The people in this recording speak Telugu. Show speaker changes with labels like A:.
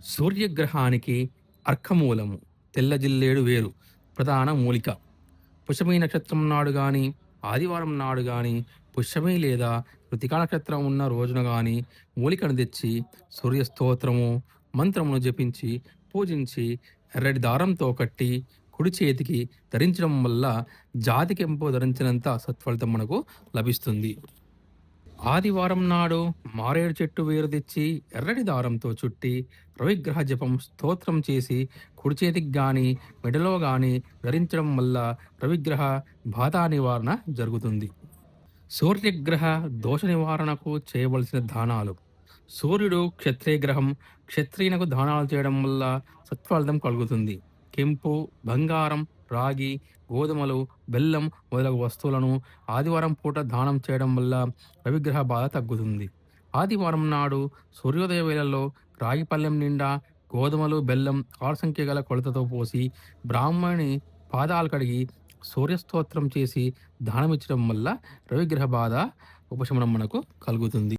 A: సూర్యగ్రహానికి అర్కమూలము తెల్ల జిల్లేడు వేరు ప్రధాన మూలిక. పుష్యమి నక్షత్రం నాడు గాని, ఆదివారం నాడు గాని, పుష్యమి లేదా కృతికా నక్షత్రం ఉన్న రోజున గాని మూలికను తెచ్చి సూర్య స్తోత్రము, మంత్రమును జపించి, పూజించి, ఎర్రటి దారంతో కట్టి కుడి చేతికి ధరించడం వల్ల జాతికెంపు ధరించినంత సత్ఫలితం మనకు లభిస్తుంది. ఆదివారం నాడు మారేడు చెట్టు వేరు తెచ్చి ఎర్రటి దారంతో చుట్టి రవిగ్రహ జపం స్తోత్రం చేసి కుడి చేతికి గాని మెడలో గాని ధరించడం వల్ల రవిగ్రహ బాధా నివారణ జరుగుతుంది. సూర్యగ్రహ దోష నివారణకు చేయవలసిన దానాలు. సూర్యుడు క్షత్రియ గ్రహం. క్షత్రియునకు దానాలు చేయడం వల్ల సత్ఫలితం కలుగుతుంది. కెంపు, బంగారం, రాగి, గోధుమలు, బెల్లం మొదలగు వస్తువులను ఆదివారం పూట దానం చేయడం వల్ల రవిగ్రహ బాధ తగ్గుతుంది. ఆదివారం నాడు సూర్యోదయ వేళల్లో రాగి పళ్ళెం నిండా గోధుమలు, బెల్లం 6 సంఖ్య గల కొలతతో పోసి బ్రాహ్మణి పాదాలు కడిగి సూర్యస్తోత్రం చేసి దానమిచ్చడం వల్ల రవిగ్రహ బాధ ఉపశమనం మనకు కలుగుతుంది.